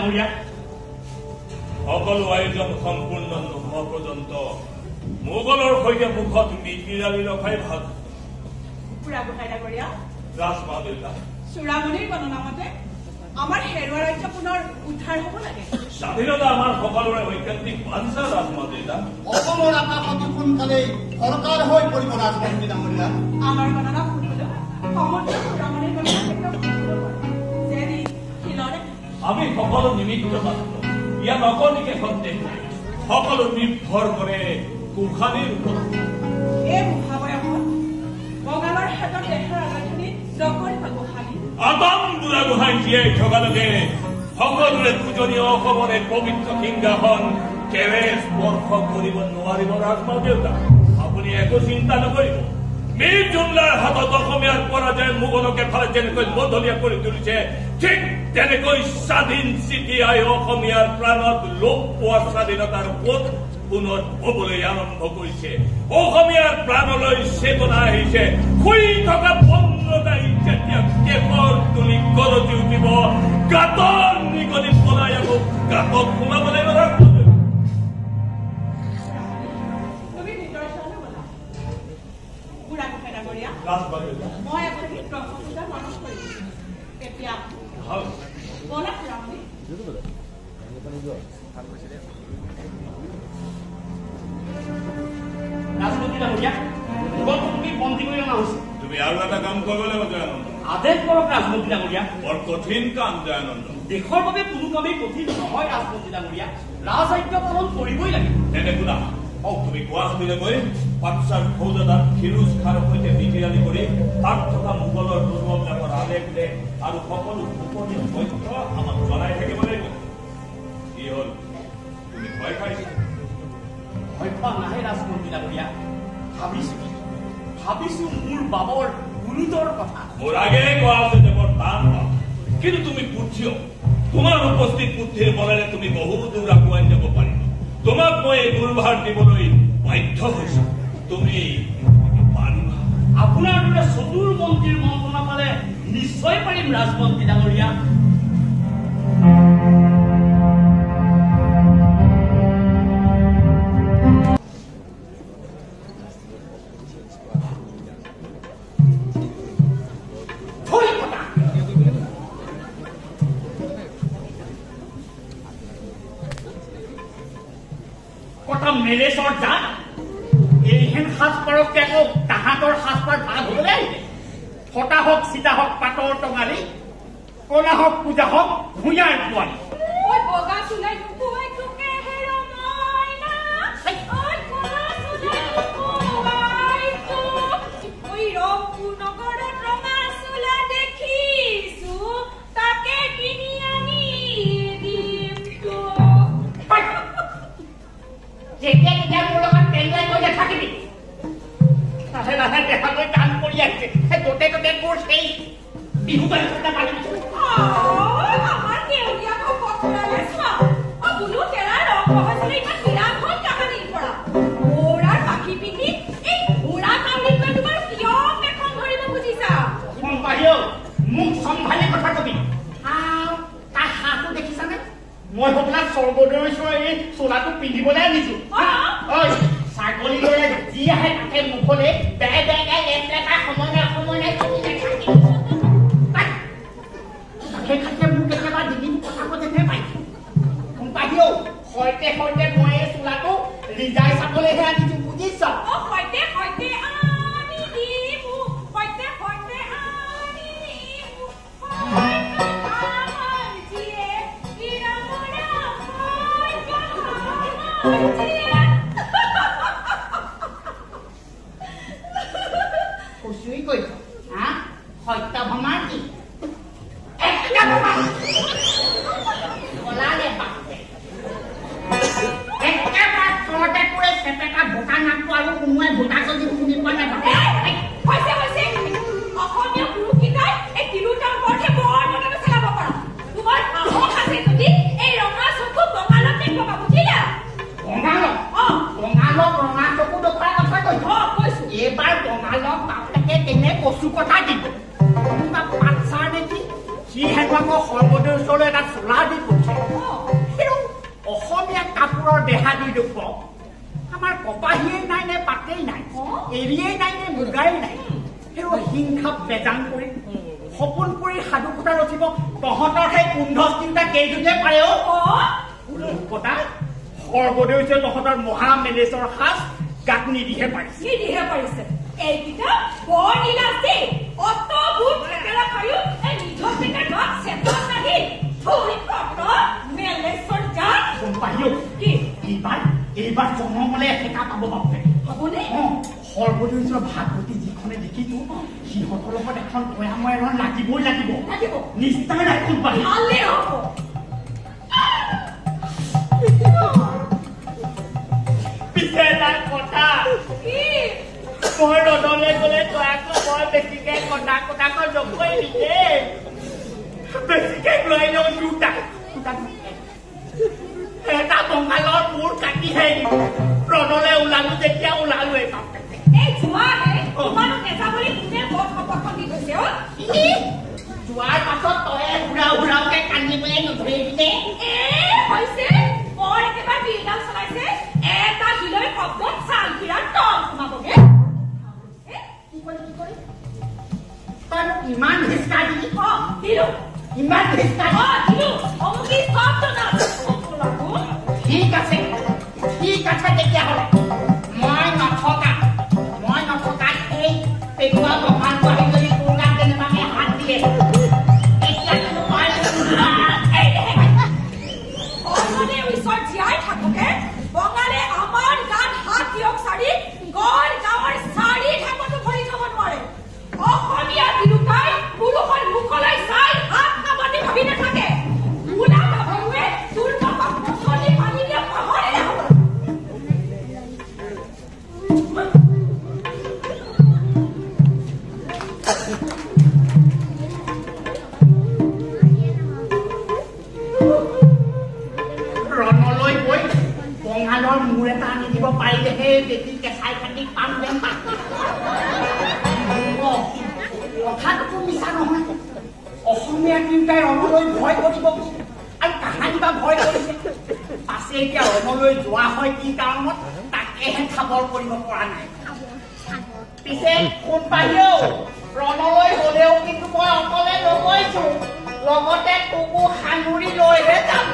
ডাঙৰীয়া সকলো আয়োজন সম্পূৰ্ণ নোহোৱা পৰ্যন্ত মোগলৰ সৈতে মুখত মিতিৰালি ৰখাই ভাল বুঢ়াগোহাঁই ডাঙৰীয়া ৰাজমাদেউতা চূড়ামণিৰ গণনা মতে আমাৰ হেৰুৱা ৰাজ্য পুনৰ উদ্ধাৰ হ'ব লাগে স্বাধীনতা আমাৰ সকলোৰে ঐকান্তিক বাঞ্ছা ৰাজমাদেউতা অসমৰ আকাশ অতি সোনকালেই চৰকাৰ হৈ পৰিব ৰাজমন্ত্ৰী ডাঙৰীয়া আমাৰ গণনা ভুল হ'লেও সমগ্ৰ চূড়ামণিৰ গণনা কেতিয়াও ভুল হ'ব পাৰে যেদি শিলৰে আমি সকলো নিমিত্ত মাত্ৰ ইয়াত অকণিকে সন্দেহ নাই সকলো নিৰ্ভৰ কৰে গোসাঁনীৰ ওপৰত এই মহাবয়সত বঙালৰ হাতত দেশৰ আলোচনী নকৰিব গোসাঁনী আদম বুঢ়াগোহাঁই জীয়াই থকালৈকে সকলোৰে পূজনীয় অসমৰে পবিত্ৰ সিংহাসন কেৱে স্পৰ্শ কৰিব নোৱাৰিব ৰাজমাদেউতা আপুনি একো চিন্তা নকৰিব মীৰ জুমলাৰ হাতত অসমীয়াৰ পৰাজয় মোগলক এফালে যেনেকৈ মধলীয়া কৰি তুলিছে ঠিক তেনেকৈ স্বাধীন চিটিয়াই অসমীয়াৰ প্ৰাণত লোপ পোৱা স্বাধীনতাৰ পথ পুনৰ হবলৈ আৰম্ভ কৰিছে অসমীয়াৰ প্ৰাণলৈ চেতনা আহিছে শুই থকা বন্ধতাই যেতিয়া কেশৰ তুলি গৰজি উঠিব গাঁতৰ নিগনি পলাই আকৌ গাঁতত সোমাব লাগিব তুমি নিদৰ্শনে বলা বুঢ়াগোহাঁই ডাঙৰীয়া মই এগৰাকী ব্ৰহ্মপূজা মনত কৰিছো এতিয়া বলা চূড়ামণি ৰাজমন্ত্ৰী ডাঙৰীয়া মোগলক তুমি বন্দী কৰি অনা হৈছে তুমি আৰু এটা কাম কৰিব লাগিব জয়ানন্দ আদেশ কৰক ৰাজমন্ত্ৰী ডাঙৰীয়া বৰ কঠিন কাম জয়ানন্দ দেশৰ বাবে কোনো কামেই কঠিন নহয় ৰাজমন্ত্ৰী ডাঙৰীয়া ৰাজআজ্ঞা পালন কৰিবই লাগে তেনে শুনা তুমি গুৱাহাটীলৈ গৈ পাটচাৰ ফৌজদাৰ ফিৰোজ খাৰ সৈতে মিতিৰালি কৰি তাত থকা মোগলৰ দুৰ্গবিলাকৰ আদেশ দেশ আৰু সকলো গোপনীয় তথ্য আমাক জনাই থাকিব লাগিব কি হল তুমি ভয় খাইছা ভয় খোৱা নাহে ৰাজমন্ত্ৰী ডাঙৰীয়া ভাবিছো মোৰ বাবৰ গুৰুতৰ কথা মোৰ আগেয়ে কোৱা আছে যে বৰ টান পাম কিন্তু তুমি বুদ্ধিও তোমাৰ উপস্থিত বুদ্ধিৰ বলেৰে তুমি বহু দূৰ আগুৱাই যাব পাৰিবা তোমাক মই এই দুৰ্ভাৰ দিবলৈ বাধ্য হৈছো তুমি পাৰিবা আপোনাৰ দৰে চতুৰ মন্ত্ৰীৰ মন্ত্ৰণা পালে নিশ্চয় পাৰিম ৰাজমন্ত্ৰী ডাঙৰীয়া মেলেশ্বৰ যাক এইহেন সাজপাৰতকে আকৌ তাহাঁতৰ সাজপাৰ ভাগ হবলৈ আহিলে ফটা হওক চিতা হওক পাতৰ টঙালি কলা হওক পূজা হওক ভূঞাৰ পোৱালি বিহু বালিকা পালি মোক সম্ভালি কথা কবি তাৰ হাঁহটো দেখিছানে মই সকলা স্বৰ্গদেৱৰ এই চোলাটো পিন্ধিবলৈ আনিছো ছাগলী লৈ যি আহে তাকে মুখলৈ বেয়া বেয়া এটা সময় নাই খাতে মোক কেতিয়াবা দিদিন কথা কৈছে পাইছো গম পাহিও সৈতে সৈতে মই এই চোলাটো ৰিজাই চাবলৈহে আনিছো বুজিছ খুচুৰি কৈছ সত্য ভঙা কি ভোটা নামটো আৰু কোনোৱে ভোটা যদি শুনি পোৱা নাই এইবাৰ বঙালক বাপেকে কেনে কচু কথা দিব পাটচাৰ নেকি সি হেনো আকৌ সৰ্বদেৰ ওচৰলৈ এটা চোলা দি পঠিয়াই বছৰৰ দেহা দি দুখ আমাৰ কপাহীয়েই নাই নে পাতেই নাই এৰিয়েই নাই নে মুগাই নাই সেই হিংসা বেজান কৰি সপোন কৰি সাধু কথা ৰচিব তহঁতৰ সেই কুণ্ড চিন্তা কেইজনীয়ে পাৰে কটা সৰ্বদেৱ হৈছে তহঁতৰ মহা মেলেজৰ সাজ গাত নিদিহে পাৰিছে এইকেইটা বৰ নীলাচি অতভূত ঠেকেৰা খায়ো এই নিধৰ টেকা গাত চেতন নাহি থৈ কত মেলেজৰ জাত পাহিও কি এইবাৰ জন্মলে এঠেকা পাব বাপে হ'বনে সৰ্বদেৱৰ ভাগৱতী যিখনে দেখিছো সিহঁতৰ লগত এখন কয়াময় ৰণ লাগিবই লাগিব নিশ্চয় নাই কোনপাহি ভালেই হ'ব পিছে এটা কথা কি মই ৰদলে গ'লে তয়াকো মই বেছিকে কটা নকৰি দিছে বেছিকে লৈ লওঁ দুটা এটা বঙালৰ মূৰ কাটিহে ৰদলে ওলালো যেতিয়া ওলালো এই যোৱাহে তোমালোক নেতা বুলি কোনে বৰ শপতখন দি গৈছে যোৱাৰ পাছত তয়ে উৰাওকে কান্দিবলৈ নধৰি দিছে হৈছে বৰ একেবাৰে বিলডাল চলাইছে এটা হিলৈ শব্দত চাল বিৰাট তল সোমাবগে তই ইমান হিচকা দিলি দিলো ইমান হিচকা দিলো অমুকি শব্দ নাচ ঠিক আছে তেতিয়াহ'লে মই নথকা এই পেটুৱা বহাটো আহি যদি তোৰ গাত কেনেবাকে হাত দিয়ে ওচৰত জীয়াই থাকোকে বঙালে আমাৰ গাত হাত দিয়ক চাৰি গড় গাঁৱৰ চাৰি ঢাপতো ভৰি খাব নোৱাৰে অসমীয়া তিৰোতাই পুৰুষৰ মুখলৈ চাই হাত কামাতি ভাবি নাথাকে ওলা গাভৰুৱে তোৰ বাপাক মুখলি পানী দিয়া পাহৰিলে হ'ব ৰণলৈ গৈ বঙালৰ মূৰ এটা আনি দিব পাৰিলেহে বেছি কেঁচাই খাটি পাম যেন কথাটো মিছা নহয় অসমীয়া তিৰোতাই ৰণলৈ ভয় কৰিব আৰু কাহানি বা ভয় কৰিছে পাছে এতিয়া ৰণলৈ যোৱা হয় কি কাৰণত তাকেহে খাবৰ কৰিব পৰা নাই পিছে কোন পাহিও ৰণলৈ গলেও কিন্তু মই অকলে নগৈছো লগতে তোকো সাঙুৰি লৈহে যাম